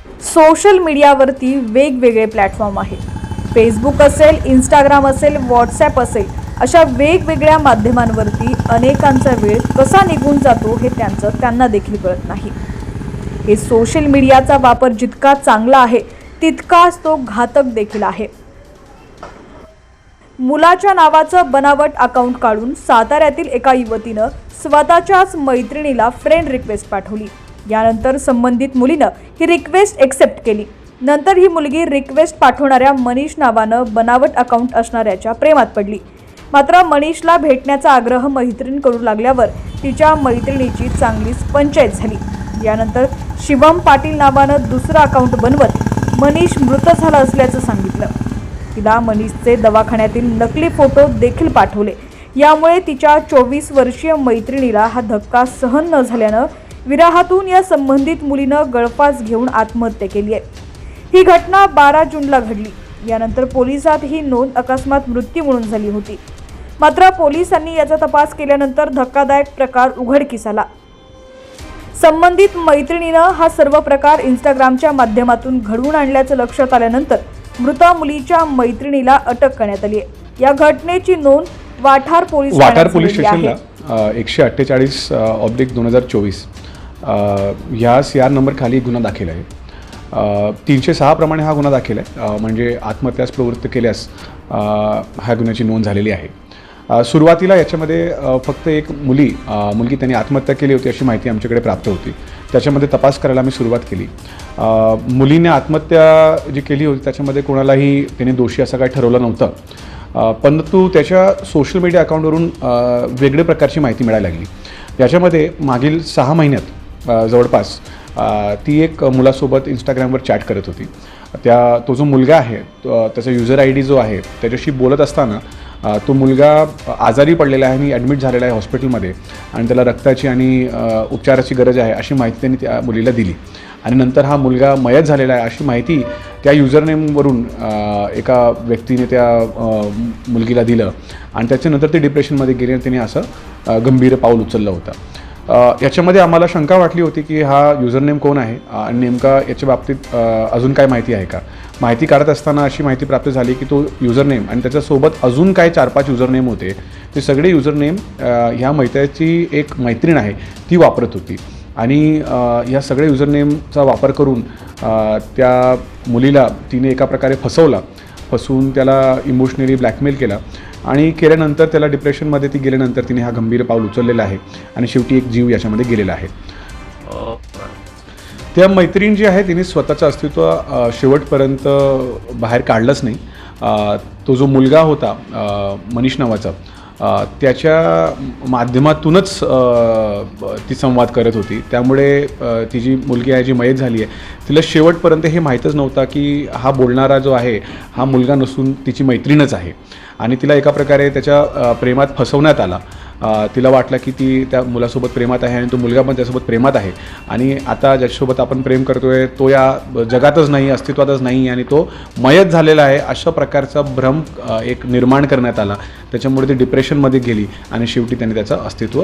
Social मीडियावरती वेगवेगळे platform आहेत। फेसबुक असेल, इंस्टाग्राम असेल, व्हॉट्सॲप असेल, अशा वेगवेगळ्या माध्यमांवरती अनेकांचा वेळ कसा निघून जातो हे त्यांना देखील कळत नाही। हे सोशल मीडियाचा वापर जितका चांगला आहे तितकाच तो घातक देखील आहे। मुलाच्या नावाचं बनावट अकाउंट काढून साताऱ्यातील एका युवतीनं स्वतःच्याच मैत्रिणीला फ्रेंड रिक्वेस्ट पाठवली। यानंतर संबंधित मुलीनं ही रिक्वेस्ट एक्सेप्ट केली। नंतर ही मुलगी रिक्वेस्ट पाठवणाऱ्या मनीष नावानं बनावट अकाउंट असणाऱ्याच्या प्रेमात पडली। मात्र मनीषला भेटण्याचा आग्रह मैत्रीण करू लागल्यावर तिच्या मैत्रिणीची चांगलीच पंचायत झाली। यानंतर शिवम पाटील नावानं दुसरं अकाउंट बनवत मनीष मृत झाला असल्याचं सांगितलं। तिला मनीषचे दवाखान्यातील नकली फोटो देखील पाठवले। यामुळे तिच्या 24 वर्षीय मैत्रिणीला हा धक्का सहन न झाल्यानं विराहातून या संबंधित मुलीनं गळफास घेऊन आत्महत्या केली आहे। ही घटना 12 जूनला घडली। यानंतर पोलिसात ही नोंद अकस्मात मृत्यू म्हणून झाली होती। मात्र पोलिसांनी याचा तपास केल्यानंतर धक्कादायक प्रकार उघडकीस आला। संबंधित मैत्रिणीनं हा सर्व प्रकार इंस्टाग्रामच्या माध्यमातून घडवून आणल्याचं लक्षात आल्यानंतर मृत मुलीच्या मैत्रिणीला अटक करण्यात आली आहे। या घटनेची नोंद वाठार पोलीस स्टेशनला 148/2024 ह्या CR नंबर खाली गुन्हा दाखल आहे। 306 प्रमाणे हा गुन्हा दाखल आहे, म्हणजे आत्महत्यास प्रवृत्त केल्यास ह्या गुन्ह्याची नोंद झालेली आहे। सुरुवातीला याच्यामध्ये फक्त एक मुलगी त्यांनी आत्महत्या केली होती अशी माहिती आमच्याकडे प्राप्त होती। त्याच्यामध्ये तपास करायला आम्ही सुरुवात केली। मुलीने आत्महत्या जी केली होती त्याच्यामध्ये कोणालाही त्याने दोषी असं काही ठरवलं नव्हतं, परंतु त्याच्या सोशल मीडिया अकाउंटवरून वेगळ्या प्रकारची माहिती मिळायला लागली। याच्यामध्ये मागील 6 महिन्यात जवळपास ती एक मुलासोबत इंस्टाग्रामवर चॅट करत होती। तो जो मुलगा आहे त्याचा युजर ID जो आहे त्याच्याशी बोलत असताना तो मुलगा आजारी पडलेला आहे आणि ॲडमिट झालेला आहे हॉस्पिटलमध्ये आणि त्याला रक्ताची आणि उपचाराची गरज आहे अशी माहिती त्यांनी त्या मुलीला दिली। आणि नंतर हा मुलगा मयत झालेला आहे अशी माहिती त्या युजरनेमवरून एका व्यक्तीने त्या मुलगीला दिलं आणि त्याच्यानंतर ते डिप्रेशनमध्ये गेले आणि त्याने असं गंभीर पाऊल उचललं होतं। याच्यामध्ये आम्हाला शंका वाटली होती की हा युजरनेम कोण आहे आणि नेमका याच्या बाबतीत अजून काय माहिती आहे का। माहिती काढत असताना अशी माहिती प्राप्त झाली की तो युजरनेम आणि त्याच्यासोबत अजून काय 4-5 युजरनेम होते, ते सगळे युजरनेम ह्या मैत्रिणीची एक मैत्रीण आहे ती वापरत होती। आणि ह्या सगळ्या युजरनेमचा वापर करून त्या मुलीला तिने एका प्रकारे फसवून त्याला इमोशनली ब्लॅकमेल केला आणि केल्यानंतर त्याला डिप्रेशनमध्ये ती गेल्यानंतर तिने हा गंभीर पाऊल उचललेला आहे आणि शेवटी एक जीव याच्यामध्ये गेलेला आहे। त्या मैत्रीण जी आहे तिने स्वतःचं अस्तित्व शेवटपर्यंत बाहेर काढलंच नाही। तो जो मुलगा होता मनीष नावाचा त्याच्या माध्यमातूनच ती संवाद करत होती। त्यामुळे ती जी मुलगी आहे जी मयत झाली आहे तिला शेवटपर्यंत हे माहीतच नव्हता की हा बोलणारा जो आहे हा मुलगा नसून तिची मैत्रीणच आहे आणि तिला एका प्रकारे त्याच्या प्रेमात फसवण्यात आला। तिला वाटलं की ती त्या मुलासोबत प्रेमात आहे आणि तो मुलगा पण त्यासोबत प्रेमात आहे आणि आता ज्याच्यासोबत आपण प्रेम करतोय तो या जगातच नाही, अस्तित्वातच नाही आणि तो मयत झालेला आहे अशा प्रकारचा भ्रम एक निर्माण करण्यात आला। त्याच्यामुळे ती डिप्रेशनमध्ये गेली आणि शेवटी त्याने त्याचं अस्तित्व